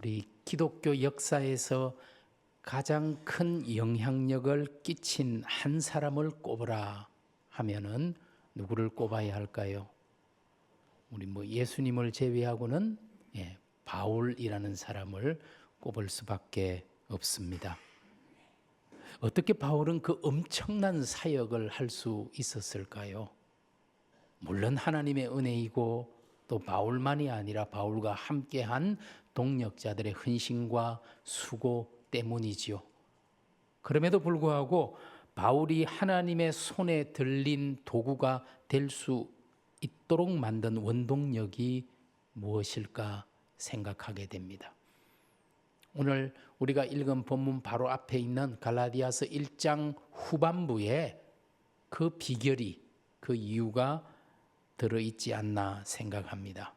우리 기독교 역사에서 가장 큰 영향력을 끼친 한 사람을 꼽으라 하면은 누구를 꼽아야 할까요? 우리 예수님을 제외하고는 바울이라는 사람을 꼽을 수밖에 없습니다. 어떻게 바울은 그 엄청난 사역을 할 수 있었을까요? 물론 하나님의 은혜이고 또 바울만이 아니라 바울과 함께한 동력자들의 헌신과 수고 때문이지요. 그럼에도 불구하고 바울이 하나님의 손에 들린 도구가 될 수 있도록 만든 원동력이 무엇일까 생각하게 됩니다. 오늘 우리가 읽은 본문 바로 앞에 있는 갈라디아서 1장 후반부에 그 비결이, 그 이유가 들어있지 않나 생각합니다.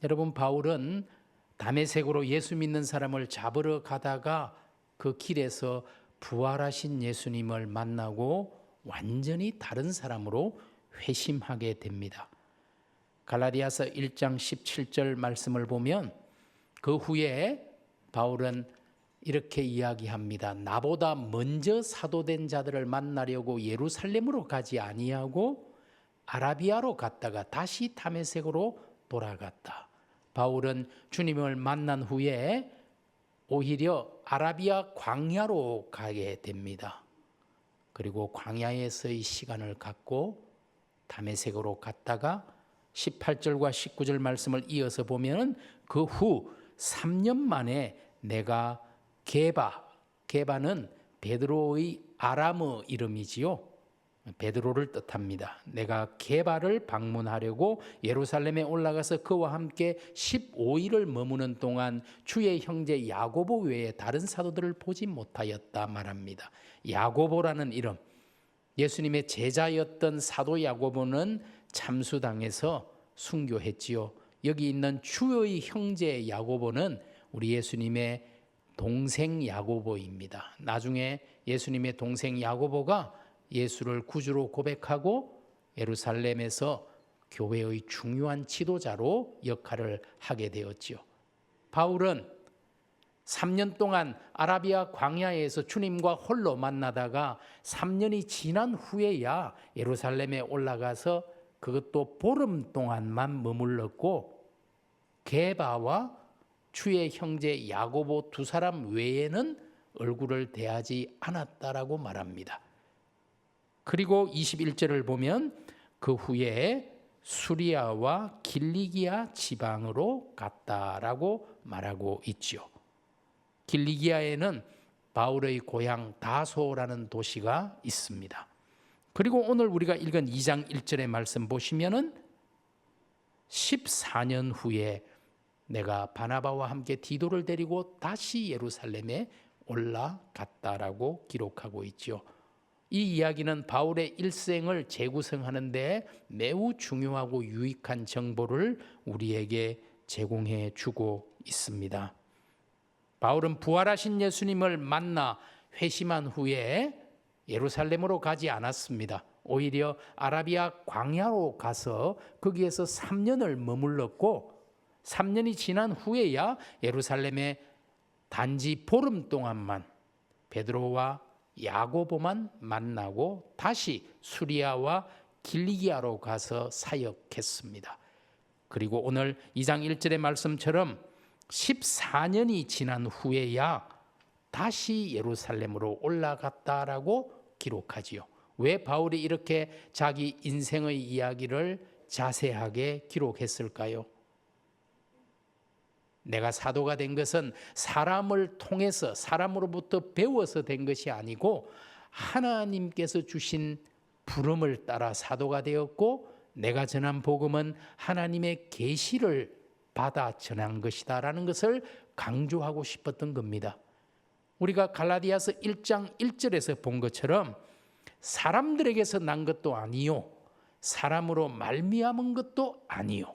여러분, 바울은 다메섹으로 예수 믿는 사람을 잡으러 가다가 그 길에서 부활하신 예수님을 만나고 완전히 다른 사람으로 회심하게 됩니다. 갈라디아서 1장 17절 말씀을 보면 그 후에 바울은 이렇게 이야기합니다. 나보다 먼저 사도된 자들을 만나려고 예루살렘으로 가지 아니하고 아라비아로 갔다가 다시 다메섹으로 돌아갔다. 바울은 주님을 만난 후에 오히려 아라비아 광야로 가게 됩니다. 그리고 광야에서의 시간을 갖고 다메섹으로 갔다가 18절과 19절 말씀을 이어서 보면 그 후 3년 만에 내가 게바는 베드로의 아람어 이름이지요. 베드로를 뜻합니다. 내가 게바를 방문하려고 예루살렘에 올라가서 그와 함께 15일을 머무는 동안 주의 형제 야고보 외에 다른 사도들을 보지 못하였다 말합니다. 야고보라는 이름, 예수님의 제자였던 사도 야고보는 참수당해서 순교했지요. 여기 있는 주의 형제 야고보는 우리 예수님의 동생 야고보입니다. 나중에 예수님의 동생 야고보가 예수를 구주로 고백하고 예루살렘에서 교회의 중요한 지도자로 역할을 하게 되었지요. 바울은 3년 동안 아라비아 광야에서 주님과 홀로 만나다가 3년이 지난 후에야 예루살렘에 올라가서 그것도 보름 동안만 머물렀고 게바와 주의 형제 야고보 두 사람 외에는 얼굴을 대하지 않았다라고 말합니다. 그리고 21절을 보면 그 후에 수리아와 길리기아 지방으로 갔다라고 말하고 있죠. 길리기아에는 바울의 고향 다소라는 도시가 있습니다. 그리고 오늘 우리가 읽은 2장 1절의 말씀 보시면은 14년 후에 내가 바나바와 함께 디도를 데리고 다시 예루살렘에 올라갔다라고 기록하고 있죠. 이 이야기는 바울의 일생을 재구성하는 데 매우 중요하고 유익한 정보를 우리에게 제공해 주고 있습니다. 바울은 부활하신 예수님을 만나 회심한 후에 예루살렘으로 가지 않았습니다. 오히려 아라비아 광야로 가서 거기에서 3년을 머물렀고 3년이 지난 후에야 예루살렘에 단지 보름 동안만 베드로와 야고보만 만나고 다시 수리아와 길리기아로 가서 사역했습니다. 그리고 오늘 2장 1절의 말씀처럼 14년이 지난 후에야 다시 예루살렘으로 올라갔다라고 기록하지요. 왜 바울이 이렇게 자기 인생의 이야기를 자세하게 기록했을까요? 내가 사도가 된 것은 사람을 통해서 사람으로부터 배워서 된 것이 아니고 하나님께서 주신 부름을 따라 사도가 되었고 내가 전한 복음은 하나님의 계시를 받아 전한 것이다라는 것을 강조하고 싶었던 겁니다. 우리가 갈라디아서 1장 1절에서 본 것처럼 사람들에게서 난 것도 아니요 사람으로 말미암은 것도 아니요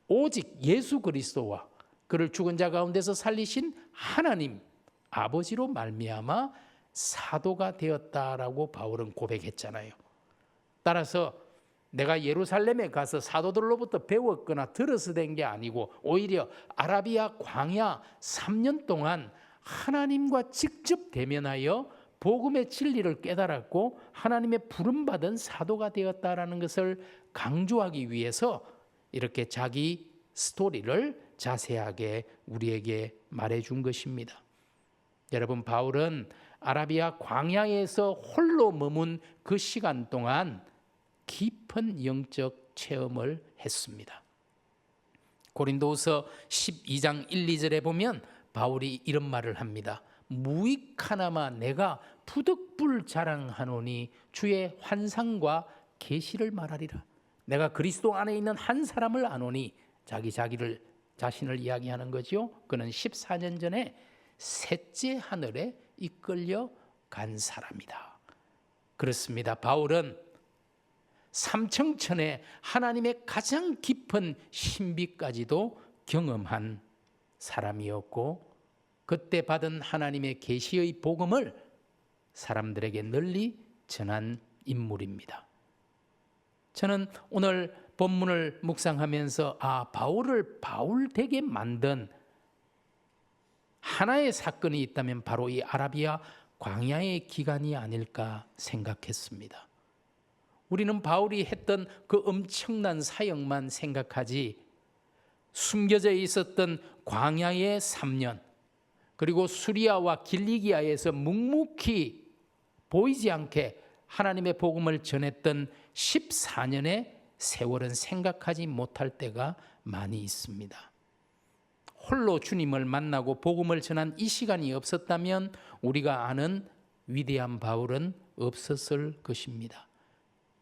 오직 예수 그리스도와 그를 죽은 자 가운데서 살리신 하나님 아버지로 말미암아 사도가 되었다라고 바울은 고백했잖아요. 따라서 내가 예루살렘에 가서 사도들로부터 배웠거나 들어서 된 게 아니고 오히려 아라비아 광야 3년 동안 하나님과 직접 대면하여 복음의 진리를 깨달았고 하나님의 부름받은 사도가 되었다라는 것을 강조하기 위해서 이렇게 자기 스토리를 자세하게 우리에게 말해준 것입니다. 여러분, 바울은 아라비아 광야에서 홀로 머문 그 시간 동안 깊은 영적 체험을 했습니다. 고린도후서 12장 1, 2절에 보면 바울이 이런 말을 합니다. 무익하나마 내가 부득불 자랑하노니 주의 환상과 계시를 말하리라. 내가 그리스도 안에 있는 한 사람을 아노니 자신을 이야기하는 거죠. 그는 14년 전에 셋째 하늘에 이끌려 간 사람이다. 그렇습니다. 바울은 삼청천에 하나님의 가장 깊은 신비까지도 경험한 사람이었고 그때 받은 하나님의 계시의 복음을 사람들에게 널리 전한 인물입니다. 저는 오늘 본문을 묵상하면서 바울을 바울 되게 만든 하나의 사건이 있다면 바로 이 아라비아 광야의 기간이 아닐까 생각했습니다. 우리는 바울이 했던 그 엄청난 사역만 생각하지 숨겨져 있었던 광야의 3년 그리고 수리아와 길리기아에서 묵묵히 보이지 않게 하나님의 복음을 전했던 14년의 세월은 생각하지 못할 때가 많이 있습니다. 홀로 주님을 만나고 복음을 전한 이 시간이 없었다면 우리가 아는 위대한 바울은 없었을 것입니다.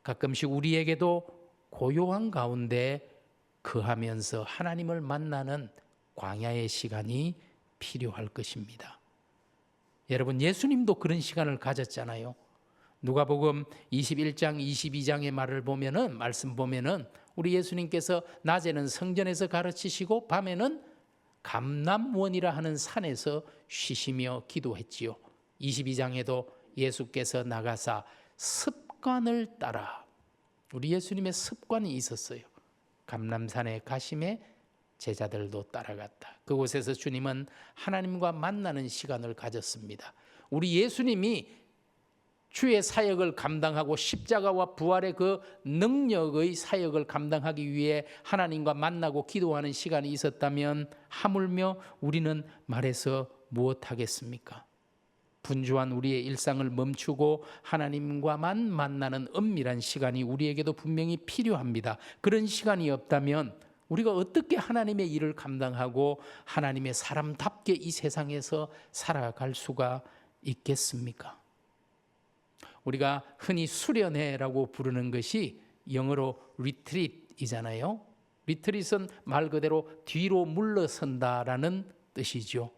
가끔씩 우리에게도 고요한 가운데 거하면서 하나님을 만나는 광야의 시간이 필요할 것입니다. 여러분, 예수님도 그런 시간을 가졌잖아요. 누가복음 21장 22장의 말씀 보면은 우리 예수님께서 낮에는 성전에서 가르치시고 밤에는 감람원이라 하는 산에서 쉬시며 기도했지요. 22장에도 예수께서 나가사 습관을 따라 우리 예수님의 습관이 있었어요. 감람산에 가심에 제자들도 따라갔다. 그곳에서 주님은 하나님과 만나는 시간을 가졌습니다. 우리 예수님이 주의 사역을 감당하고 십자가와 부활의 그 능력의 사역을 감당하기 위해 하나님과 만나고 기도하는 시간이 있었다면 하물며 우리는 말해서 무엇하겠습니까? 분주한 우리의 일상을 멈추고 하나님과만 만나는 은밀한 시간이 우리에게도 분명히 필요합니다. 그런 시간이 없다면 우리가 어떻게 하나님의 일을 감당하고 하나님의 사람답게 이 세상에서 살아갈 수가 있겠습니까? 우리가 흔히 수련회라고 부르는 것이 영어로 리트릿이잖아요. 리트릿은 말 그대로 뒤로 물러선다라는 뜻이죠.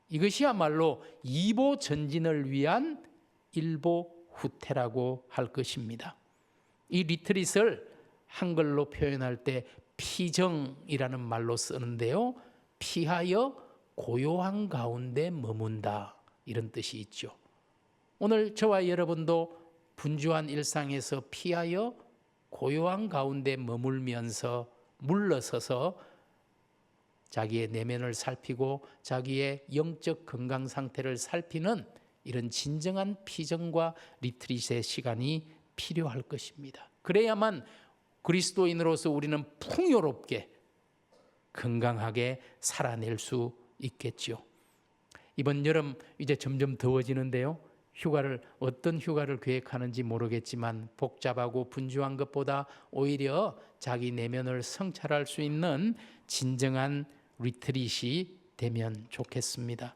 이것이야말로 이보 전진을 위한 일보 후퇴라고 할 것입니다. 이 리트릿을 한글로 표현할 때 피정이라는 말로 쓰는데요. 피하여 고요한 가운데 머문다 이런 뜻이 있죠. 오늘 저와 여러분도 분주한 일상에서 피하여 고요한 가운데 머물면서 물러서서 자기의 내면을 살피고 자기의 영적 건강 상태를 살피는 이런 진정한 피정과 리트릿의 시간이 필요할 것입니다. 그래야만 그리스도인으로서 우리는 풍요롭게 건강하게 살아낼 수 있겠죠. 이번 여름 이제 점점 더워지는데요. 어떤 휴가를 계획하는지 모르겠지만 복잡하고 분주한 것보다 오히려 자기 내면을 성찰할 수 있는 진정한 리트릿이 되면 좋겠습니다.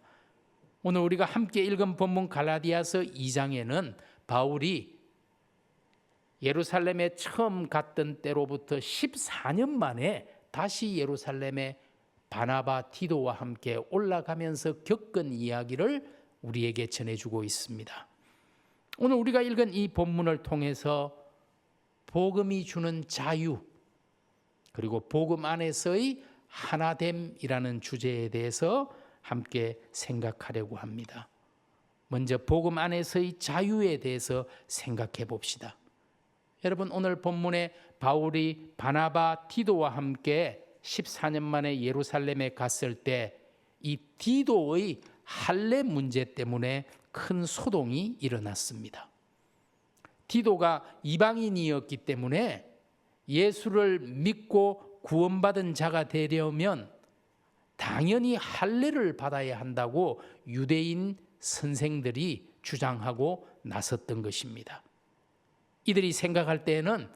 오늘 우리가 함께 읽은 본문 갈라디아서 2장에는 바울이 예루살렘에 처음 갔던 때로부터 14년 만에 다시 예루살렘에 바나바 디도와 함께 올라가면서 겪은 이야기를 우리에게 전해주고 있습니다. 오늘 우리가 읽은 이 본문을 통해서 복음이 주는 자유 그리고 복음 안에서의 하나됨이라는 주제에 대해서 함께 생각하려고 합니다. 먼저 복음 안에서의 자유에 대해서 생각해 봅시다. 여러분 오늘 본문에 바울이 바나바 디도와 함께 14년 만에 예루살렘에 갔을 때 이 디도의 할례 문제 때문에 큰 소동이 일어났습니다. 디도가 이방인이었기 때문에 예수를 믿고 구원받은 자가 되려면 당연히 할례를 받아야 한다고 유대인 선생들이 주장하고 나섰던 것입니다. 이들이 생각할 때에는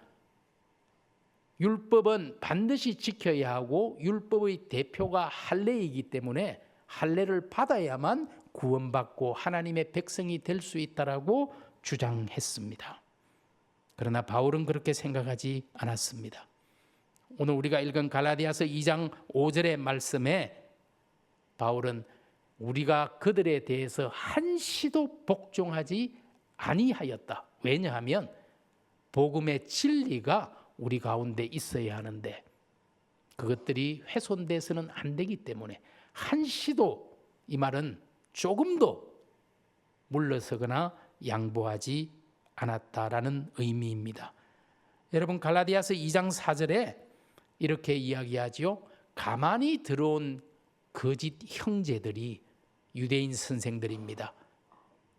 율법은 반드시 지켜야 하고 율법의 대표가 할례이기 때문에 할례를 받아야만 구원받고 하나님의 백성이 될 수 있다라고 주장했습니다. 그러나 바울은 그렇게 생각하지 않았습니다. 오늘 우리가 읽은 갈라디아서 2장 5절의 말씀에 바울은 우리가 그들에 대해서 한시도 복종하지 아니하였다. 왜냐하면 복음의 진리가 우리 가운데 있어야 하는데 그것들이 훼손돼서는 안 되기 때문에 한시도, 이 말은 조금도 물러서거나 양보하지 않았다라는 의미입니다. 여러분 갈라디아서 2장 4절에 이렇게 이야기하지요. 가만히 들어온 거짓 형제들이 유대인 선생들입니다.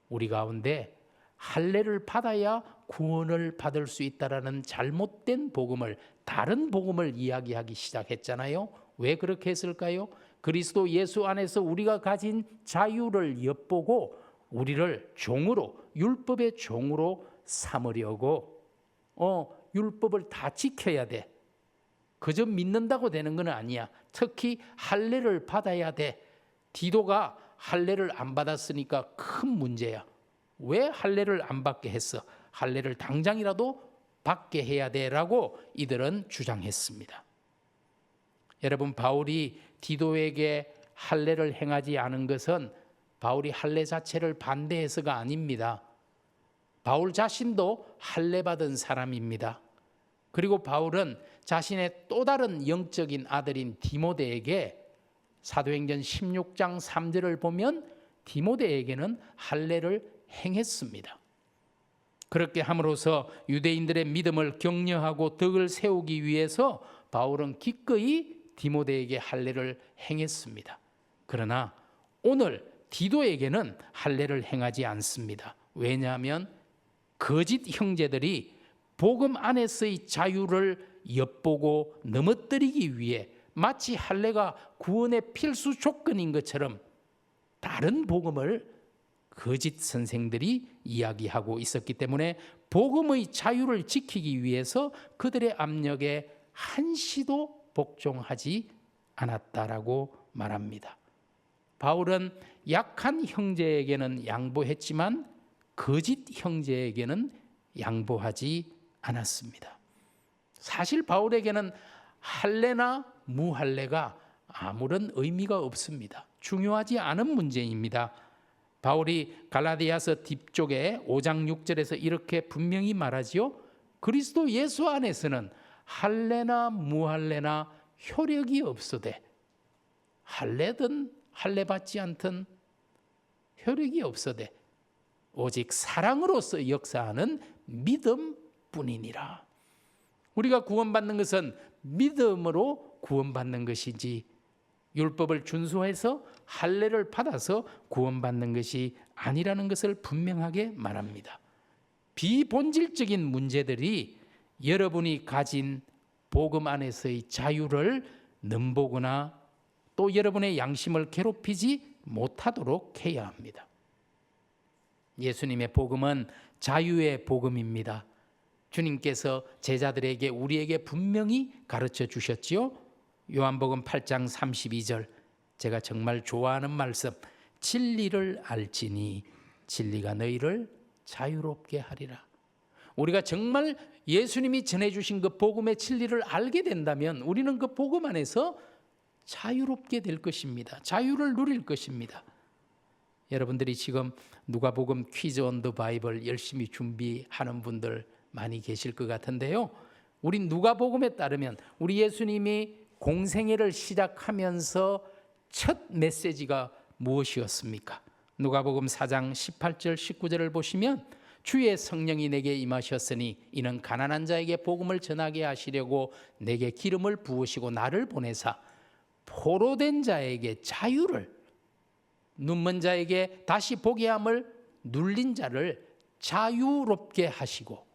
우리 가운데 할례를 받아야 구원을 받을 수 있다라는 잘못된 복음을, 다른 복음을 이야기하기 시작했잖아요. 왜 그렇게 했을까요? 그리스도 예수 안에서 우리가 가진 자유를 엿보고 우리를 종으로, 율법의 종으로 삼으려고 율법을 다 지켜야 돼. 그저 믿는다고 되는 건 아니야. 특히 할례를 받아야 돼. 디도가 할례를 안 받았으니까 큰 문제야. 왜 할례를 안 받게 했어? 할례를 당장이라도 받게 해야 돼라고 이들은 주장했습니다. 여러분 바울이 디도에게 할례를 행하지 않은 것은 바울이 할례 자체를 반대해서가 아닙니다. 바울 자신도 할례 받은 사람입니다. 그리고 바울은 자신의 또 다른 영적인 아들인 디모데에게 사도행전 16장 3절을 보면 디모데에게는 할례를 행했습니다. 그렇게 함으로써 유대인들의 믿음을 격려하고 덕을 세우기 위해서 바울은 기꺼이 디모데에게 할례를 행했습니다. 그러나 오늘 디도에게는 할례를 행하지 않습니다. 왜냐하면 거짓 형제들이 복음 안에서의 자유를 엿보고 넘어뜨리기 위해 마치 할례가 구원의 필수 조건인 것처럼 다른 복음을 거짓 선생들이 이야기하고 있었기 때문에 복음의 자유를 지키기 위해서 그들의 압력에 한시도 복종하지 않았다라고 말합니다. 바울은 약한 형제에게는 양보했지만 거짓 형제에게는 양보하지 않았습니다. 사실 바울에게는 할례나 무할례가 아무런 의미가 없습니다. 중요하지 않은 문제입니다. 바울이 갈라디아서 뒤쪽에 5장 6절에서 이렇게 분명히 말하지요. 그리스도 예수 안에서는 할례나 무할례나 효력이 없으되 할례든 할례 받지 않든 효력이 없으되 오직 사랑으로서 역사하는 믿음뿐이니라. 우리가 구원받는 것은 믿음으로 구원받는 것이지 율법을 준수해서 할례를 받아서 구원받는 것이 아니라는 것을 분명하게 말합니다. 비본질적인 문제들이 여러분이 가진 복음 안에서의 자유를 넘보거나 또 여러분의 양심을 괴롭히지 못하도록 해야 합니다. 예수님의 복음은 자유의 복음입니다. 주님께서 제자들에게 우리에게 분명히 가르쳐 주셨지요. 요한복음 8장 32절 제가 정말 좋아하는 말씀, 진리를 알지니 진리가 너희를 자유롭게 하리라. 우리가 정말 예수님이 전해주신 그 복음의 진리를 알게 된다면 우리는 그 복음 안에서 자유롭게 될 것입니다. 자유를 누릴 것입니다. 여러분들이 지금 누가복음 퀴즈 온 더 바이블 열심히 준비하는 분들 많이 계실 것 같은데요. 우리 누가복음에 따르면 우리 예수님이 공생애를 시작하면서 첫 메시지가 무엇이었습니까? 누가복음 4장 18절 19절을 보시면 주의 성령이 내게 임하셨으니 이는 가난한 자에게 복음을 전하게 하시려고 내게 기름을 부으시고 나를 보내사 포로된 자에게 자유를, 눈먼 자에게 다시 보게 함을, 눌린 자를 자유롭게 하시고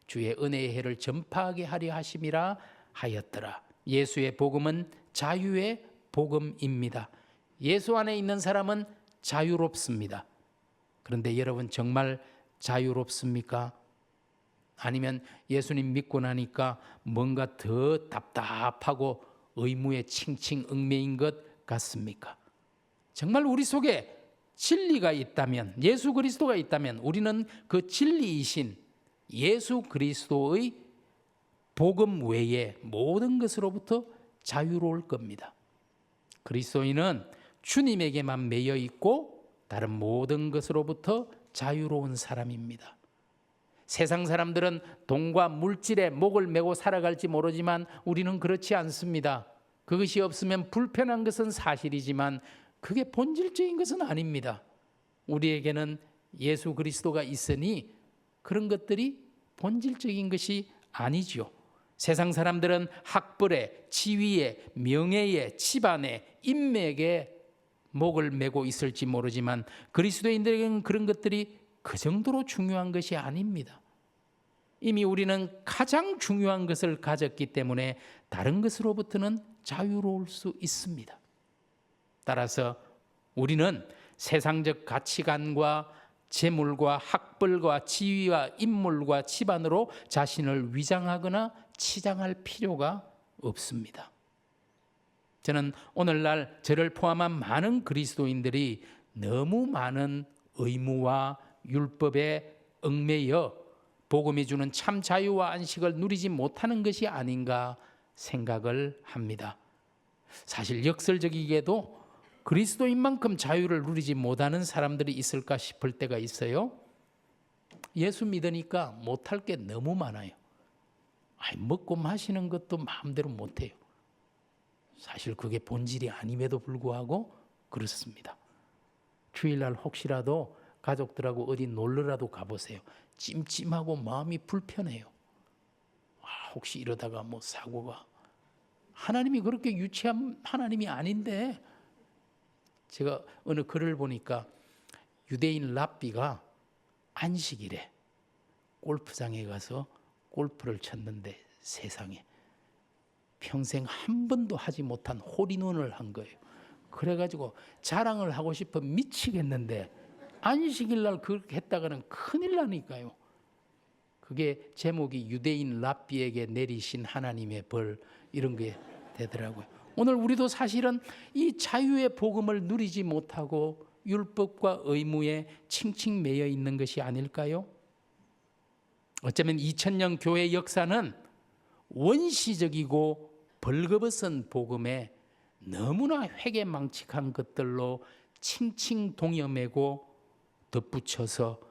주의 은혜의 해를 전파하게 하려 하심이라 하였더라. 예수의 복음은 자유의 복음입니다. 예수 안에 있는 사람은 자유롭습니다. 그런데 여러분 정말 자유롭습니까? 아니면 예수님 믿고 나니까 뭔가 더 답답하고 의무에 칭칭 얽매인 것 같습니까? 정말 우리 속에 진리가 있다면, 예수 그리스도가 있다면 우리는 그 진리이신 예수 그리스도의 복음 외에 모든 것으로부터 자유로울 겁니다. 그리스도인은 주님에게만 매여 있고 다른 모든 것으로부터 자유로운 사람입니다. 세상 사람들은 돈과 물질에 목을 메고 살아갈지 모르지만 우리는 그렇지 않습니다. 그것이 없으면 불편한 것은 사실이지만 그게 본질적인 것은 아닙니다. 우리에게는 예수 그리스도가 있으니 그런 것들이 본질적인 것이 아니죠. 세상 사람들은 학벌에, 지위에, 명예에, 집안에, 인맥에 목을 메고 있을지 모르지만 그리스도인들에게는 그런 것들이 그 정도로 중요한 것이 아닙니다. 이미 우리는 가장 중요한 것을 가졌기 때문에 다른 것으로부터는 자유로울 수 있습니다. 따라서 우리는 세상적 가치관과 재물과 학벌과 지위와 인물과 집안으로 자신을 위장하거나 치장할 필요가 없습니다. 저는 오늘날 저를 포함한 많은 그리스도인들이 너무 많은 의무와 율법에 얽매여 복음이 주는 참 자유와 안식을 누리지 못하는 것이 아닌가 생각을 합니다. 사실 역설적이게도 그리스도인만큼 자유를 누리지 못하는 사람들이 있을까 싶을 때가 있어요. 예수 믿으니까 못할 게 너무 많아요. 먹고 마시는 것도 마음대로 못해요. 사실 그게 본질이 아님에도 불구하고 그렇습니다. 주일날 혹시라도 가족들하고 어디 놀러라도 가보세요. 찜찜하고 마음이 불편해요. 혹시 이러다가 뭐 사고가, 하나님이 그렇게 유치한 하나님이 아닌데. 제가 어느 글을 보니까 유대인 랍비가 안식일에 골프장에 가서 골프를 쳤는데 세상에 평생 한 번도 하지 못한 홀인원을 한 거예요. 그래가지고 자랑을 하고 싶어 미치겠는데 안식일 날 그렇게 했다가는 큰일 나니까요. 그게 제목이 유대인 랍비에게 내리신 하나님의 벌, 이런 게 되더라고요. 오늘 우리도 사실은 이 자유의 복음을 누리지 못하고 율법과 의무에 칭칭 매여 있는 것이 아닐까요? 어쩌면 2000년 교회 역사는 원시적이고 벌거벗은 복음에 너무나 회개망측한 것들로 칭칭 동여매고 덧붙여서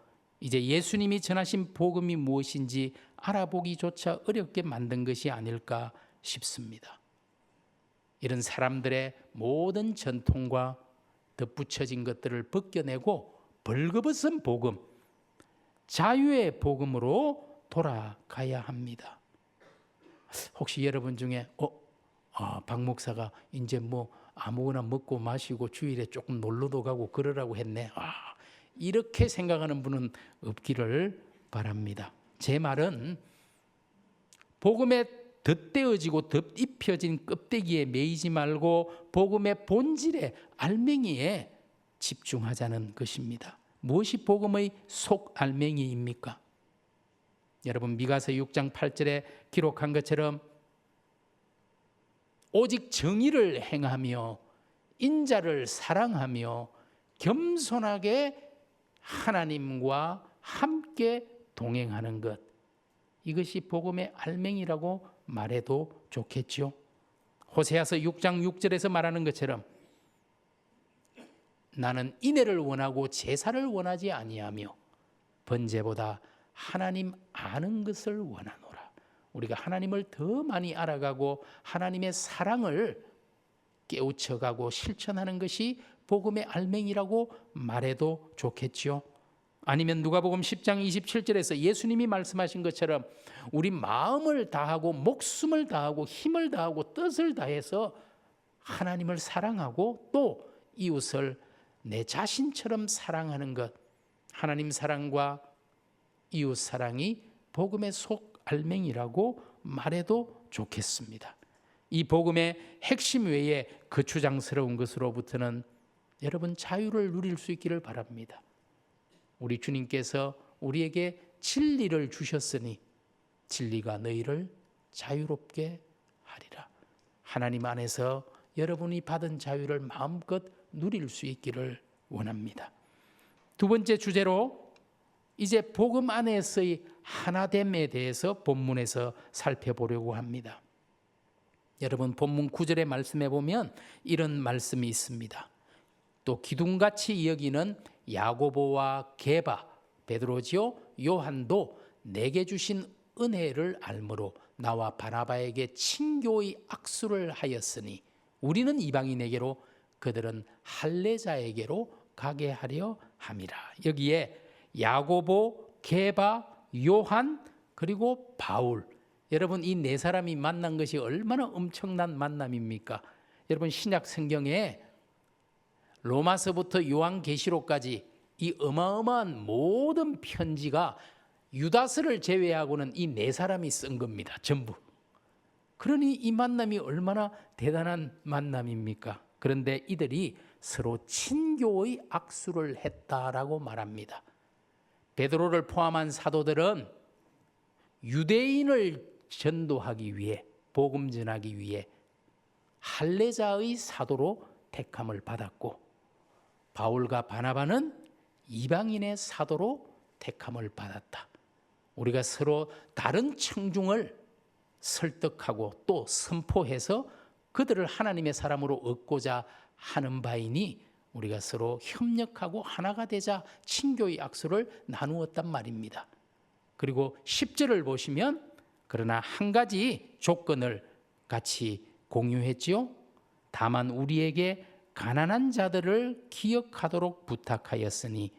이제 예수님이 전하신 복음이 무엇인지 알아보기조차 어렵게 만든 것이 아닐까 싶습니다. 이런 사람들의 모든 전통과 덧붙여진 것들을 벗겨내고 벌거벗은 복음, 자유의 복음으로 돌아가야 합니다. 혹시 여러분 중에 박 목사가 이제 뭐 아무거나 먹고 마시고 주일에 조금 놀러도 가고 그러라고 했네. 이렇게 생각하는 분은 없기를 바랍니다. 제 말은 복음에 덧대어지고 덧입혀진 껍데기에 매이지 말고 복음의 본질에, 알맹이에 집중하자는 것입니다. 무엇이 복음의 속 알맹이입니까? 여러분 미가서 6장 8절에 기록한 것처럼 오직 정의를 행하며 인자를 사랑하며 겸손하게 하나님과 함께 동행하는 것, 이것이 복음의 알맹이라고 말해도 좋겠죠. 호세아서 6장 6절에서 말하는 것처럼 나는 인애를 원하고 제사를 원하지 아니하며 번제보다 하나님 아는 것을 원하노라. 우리가 하나님을 더 많이 알아가고 하나님의 사랑을 깨우쳐가고 실천하는 것이 복음의 알맹이라고 말해도 좋겠죠. 아니면 누가복음 10장 27절에서 예수님이 말씀하신 것처럼 우리 마음을 다하고 목숨을 다하고 힘을 다하고 뜻을 다해서 하나님을 사랑하고 또 이웃을 내 자신처럼 사랑하는 것, 하나님 사랑과 이웃 사랑이 복음의 속알맹이라고 말해도 좋겠습니다. 이 복음의 핵심 외에 그 주장스러운 것으로부터는 여러분 자유를 누릴 수 있기를 바랍니다. 우리 주님께서 우리에게 진리를 주셨으니 진리가 너희를 자유롭게 하리라. 하나님 안에서 여러분이 받은 자유를 마음껏 누릴 수 있기를 원합니다. 두 번째 주제로 이제 복음 안에서의 하나됨에 대해서 본문에서 살펴보려고 합니다. 여러분 본문 9절의 말씀에 보면 이런 말씀이 있습니다. 또 기둥같이 여기는 야고보와 게바, 베드로지요 요한도 내게 주신 은혜를 알므로 나와 바나바에게 친교의 악수를 하였으니 우리는 이방인에게로 그들은 할례자에게로 가게 하려 함이라. 여기에 야고보, 게바, 요한 그리고 바울, 여러분 이 네 사람이 만난 것이 얼마나 엄청난 만남입니까? 여러분 신약 성경에 로마서부터 요한계시록까지 이 어마어마한 모든 편지가 유다서를 제외하고는 이 네 사람이 쓴 겁니다. 전부. 그러니 이 만남이 얼마나 대단한 만남입니까? 그런데 이들이 서로 친교의 악수를 했다라고 말합니다. 베드로를 포함한 사도들은 유대인을 전도하기 위해, 복음 전하기 위해 할례자의 사도로 택함을 받았고, 바울과 바나바는 이방인의 사도로 택함을 받았다. 우리가 서로 다른 청중을 설득하고 또 선포해서 그들을 하나님의 사람으로 얻고자 하는 바이니 우리가 서로 협력하고 하나가 되자 친교의 악수를 나누었단 말입니다. 그리고 10절을 보시면 그러나 한 가지 조건을 같이 공유했지요. 다만 우리에게 가난한 자들을 기억하도록 부탁하였으니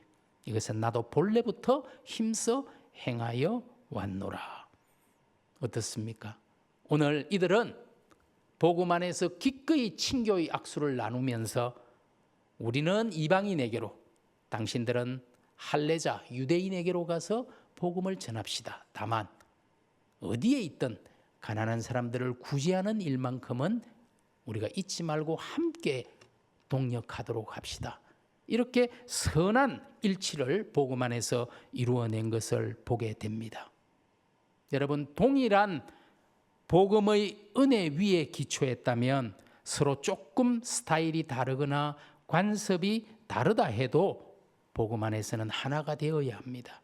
이것은 나도 본래부터 힘써 행하여 왔노라. 어떻습니까? 오늘 이들은 복음 안에서 기꺼이 친교의 악수를 나누면서 우리는 이방인에게로, 당신들은 할례자 유대인에게로 가서 복음을 전합시다. 다만 어디에 있든 가난한 사람들을 구제하는 일만큼은 우리가 잊지 말고 함께 동력하도록 합시다. 이렇게 선한 일치를 복음 안에서 이루어낸 것을 보게 됩니다. 여러분 동일한 복음의 은혜 위에 기초했다면 서로 조금 스타일이 다르거나 관습이 다르다 해도 복음 안에서는 하나가 되어야 합니다.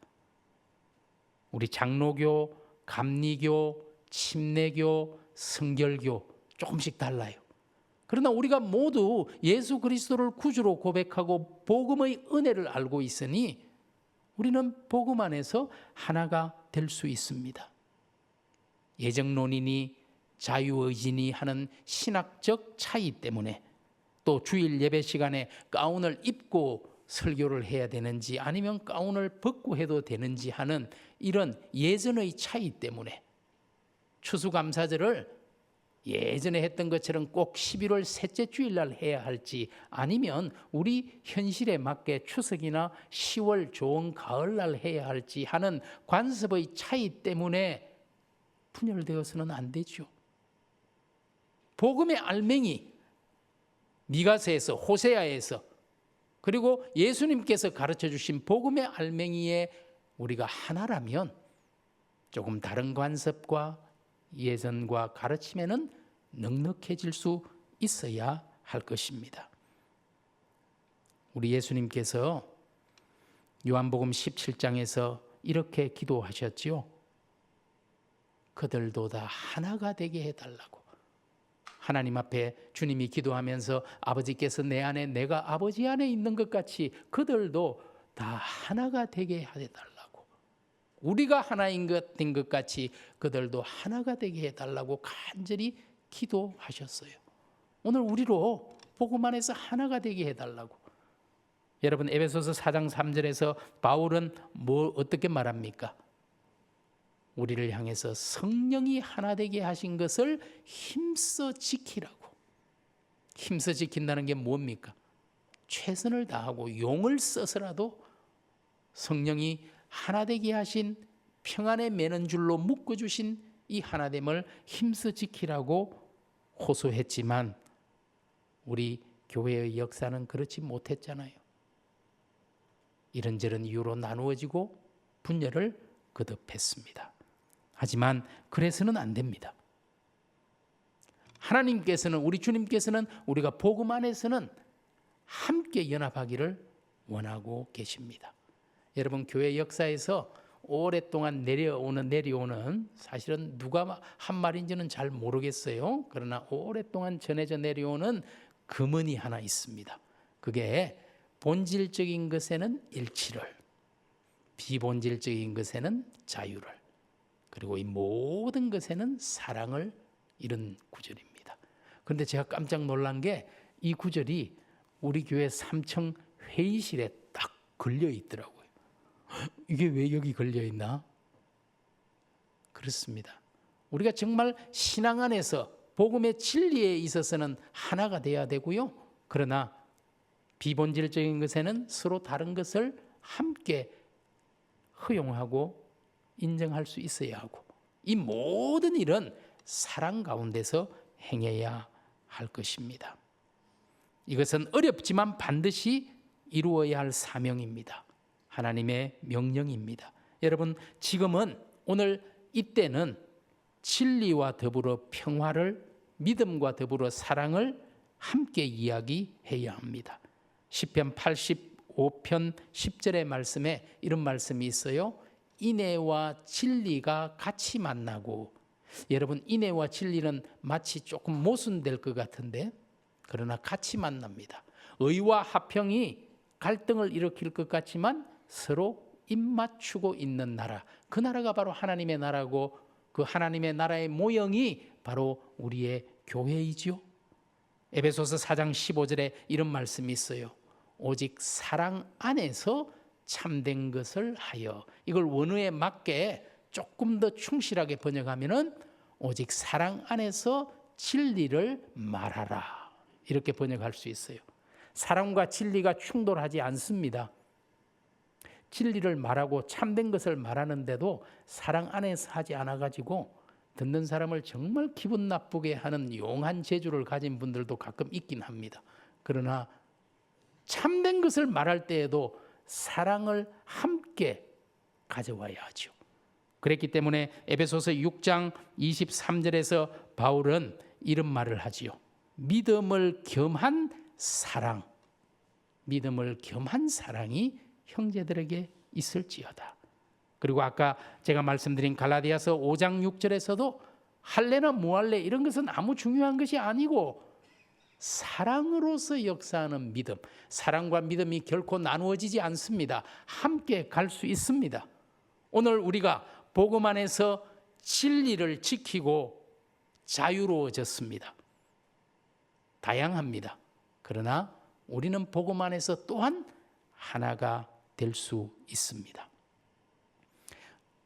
우리 장로교, 감리교, 침례교, 성결교 조금씩 달라요. 그러나 우리가 모두 예수 그리스도를 구주로 고백하고 복음의 은혜를 알고 있으니 우리는 복음 안에서 하나가 될 수 있습니다. 예정론이니 자유의지니 하는 신학적 차이 때문에 또 주일 예배 시간에 가운을 입고 설교를 해야 되는지 아니면 가운을 벗고 해도 되는지 하는 이런 예전의 차이 때문에 추수감사절을 예전에 했던 것처럼 꼭 11월 셋째 주일날 해야 할지 아니면 우리 현실에 맞게 추석이나 10월 좋은 가을날 해야 할지 하는 관습의 차이 때문에 분열되어서는 안 되죠. 복음의 알맹이 미가서에서 호세아에서 그리고 예수님께서 가르쳐 주신 복음의 알맹이에 우리가 하나라면 조금 다른 관습과 예전과 가르침에는 넉넉해질 수 있어야 할 것입니다. 우리 예수님께서 요한복음 17장에서 이렇게 기도하셨지요. 그들도 다 하나가 되게 해달라고. 하나님 앞에 주님이 기도하면서 아버지께서 내 안에 내가 아버지 안에 있는 것 같이 그들도 다 하나가 되게 해달라고. 우리가 하나인 것 된 것 같이 그들도 하나가 되게 해달라고 간절히 기도하셨어요. 오늘 우리로 복음 안에서 하나가 되게 해달라고. 여러분 에베소서 4장 3절에서 바울은 어떻게 말합니까? 우리를 향해서 성령이 하나 되게 하신 것을 힘써 지키라고. 힘써 지킨다는 게 뭡니까? 최선을 다하고 용을 써서라도 성령이 하나 되게 하신 평안에 매는 줄로 묶어주신 이 하나됨을 힘써 지키라고 호소했지만 우리 교회의 역사는 그렇지 못했잖아요. 이런저런 이유로 나누어지고 분열을 거듭했습니다. 하지만 그래서는 안 됩니다. 하나님께서는, 우리 주님께서는 우리가 복음 안에서는 함께 연합하기를 원하고 계십니다. 여러분 교회 역사에서 오랫동안 내려오는 사실은 누가 한 말인지는 잘 모르겠어요. 그러나 오랫동안 전해져 내려오는 금언이 하나 있습니다. 그게 본질적인 것에는 일치를, 비본질적인 것에는 자유를, 그리고 이 모든 것에는 사랑을, 이런 구절입니다. 그런데 제가 깜짝 놀란 게 이 구절이 우리 교회 3층 회의실에 딱 걸려 있더라고요. 이게 왜 여기 걸려 있나? 그렇습니다. 우리가 정말 신앙 안에서 복음의 진리에 있어서는 하나가 돼야 되고요. 그러나 비본질적인 것에는 서로 다른 것을 함께 허용하고 인정할 수 있어야 하고, 이 모든 일은 사랑 가운데서 행해야 할 것입니다. 이것은 어렵지만 반드시 이루어야 할 사명입니다. 하나님의 명령입니다. 여러분 지금은, 오늘 이때는 진리와 더불어 평화를, 믿음과 더불어 사랑을 함께 이야기해야 합니다. 시편 85편 10절의 말씀에 이런 말씀이 있어요. 인애와 진리가 같이 만나고. 여러분 인애와 진리는 마치 조금 모순될 것 같은데, 그러나 같이 만납니다. 의와 화평이 갈등을 일으킬 것 같지만 서로 입맞추고 있는 나라, 그 나라가 바로 하나님의 나라고, 그 하나님의 나라의 모형이 바로 우리의 교회이죠. 에베소서 4장 15절에 이런 말씀이 있어요. 오직 사랑 안에서 참된 것을 하여. 이걸 원어에 맞게 조금 더 충실하게 번역하면은 오직 사랑 안에서 진리를 말하라, 이렇게 번역할 수 있어요. 사랑과 진리가 충돌하지 않습니다. 진리를 말하고 참된 것을 말하는데도 사랑 안에서 하지 않아가지고 듣는 사람을 정말 기분 나쁘게 하는 용한 재주를 가진 분들도 가끔 있긴 합니다. 그러나 참된 것을 말할 때에도 사랑을 함께 가져와야 하죠. 그랬기 때문에 에베소서 6장 23절에서 바울은 이런 말을 하지요. 믿음을 겸한 사랑, 믿음을 겸한 사랑이 형제들에게 있을지어다. 그리고 아까 제가 말씀드린 갈라디아서 5장 6절에서도 할례나 무할례 이런 것은 아무 중요한 것이 아니고 사랑으로서 역사하는 믿음, 사랑과 믿음이 결코 나누어지지 않습니다. 함께 갈 수 있습니다. 오늘 우리가 복음 안에서 진리를 지키고 자유로워졌습니다. 다양합니다. 그러나 우리는 복음 안에서 또한 하나가 될 수 있습니다.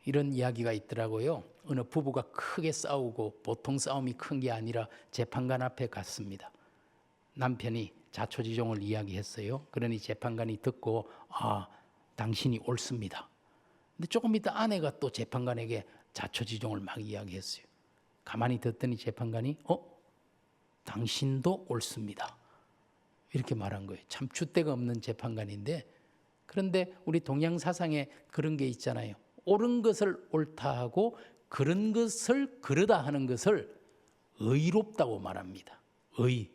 이런 이야기가 있더라고요. 어느 부부가 크게 싸우고, 보통 싸움이 큰 게 아니라 재판관 앞에 갔습니다. 남편이 자초지종을 이야기했어요. 그러니 재판관이 듣고 당신이 옳습니다. 근데 조금 있다 아내가 또 재판관에게 자초지종을 막 이야기했어요. 가만히 듣더니 재판관이 당신도 옳습니다, 이렇게 말한 거예요. 참 줏대가 없는 재판관인데, 그런데 우리 동양 사상에 그런 게 있잖아요. 옳은 것을 옳다 하고 그런 것을 그러다 하는 것을 의롭다고 말합니다. 의.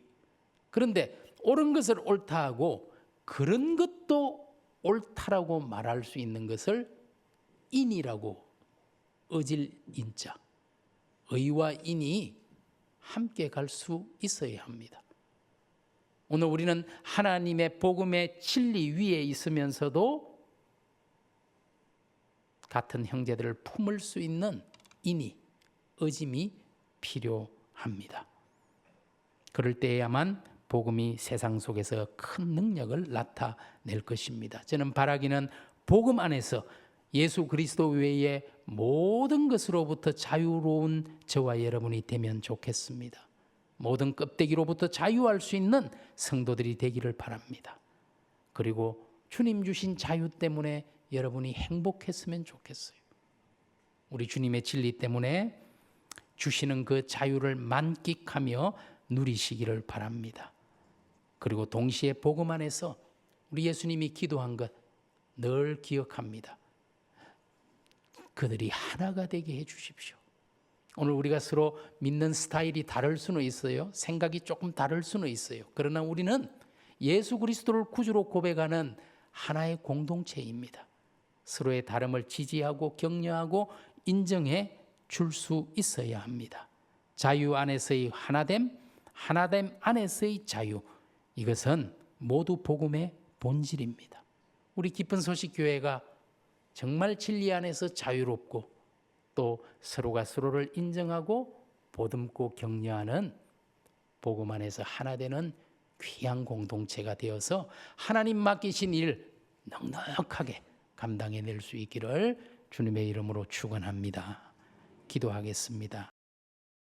그런데 옳은 것을 옳다 하고 그런 것도 옳다라고 말할 수 있는 것을 인이라고, 의질 인자, 의와 인이 함께 갈 수 있어야 합니다. 오늘 우리는 하나님의 복음의 진리 위에 있으면서도 같은 형제들을 품을 수 있는 인이, 의짐이 필요합니다. 그럴 때에야만 복음이 세상 속에서 큰 능력을 나타낼 것입니다. 저는 바라기는 복음 안에서 예수 그리스도 외에 모든 것으로부터 자유로운 저와 여러분이 되면 좋겠습니다. 모든 껍데기로부터 자유할 수 있는 성도들이 되기를 바랍니다. 그리고 주님 주신 자유 때문에 여러분이 행복했으면 좋겠어요. 우리 주님의 진리 때문에 주시는 그 자유를 만끽하며 누리시기를 바랍니다. 그리고 동시에 복음 안에서 우리 예수님이 기도한 것 늘 기억합니다. 그들이 하나가 되게 해 주십시오. 오늘 우리가 서로 믿는 스타일이 다를 수는 있어요. 생각이 조금 다를 수는 있어요. 그러나 우리는 예수 그리스도를 구주로 고백하는 하나의 공동체입니다. 서로의 다름을 지지하고 격려하고 인정해 줄 수 있어야 합니다. 자유 안에서의 하나됨, 하나됨 안에서의 자유, 이것은 모두 복음의 본질입니다. 우리 기쁜 소식 교회가 정말 진리 안에서 자유롭고 또 서로가 서로를 인정하고 보듬고 격려하는 복음 안에서 하나 되는 귀한 공동체가 되어서 하나님 맡기신 일 넉넉하게 감당해낼 수 있기를 주님의 이름으로 축원합니다. 기도하겠습니다.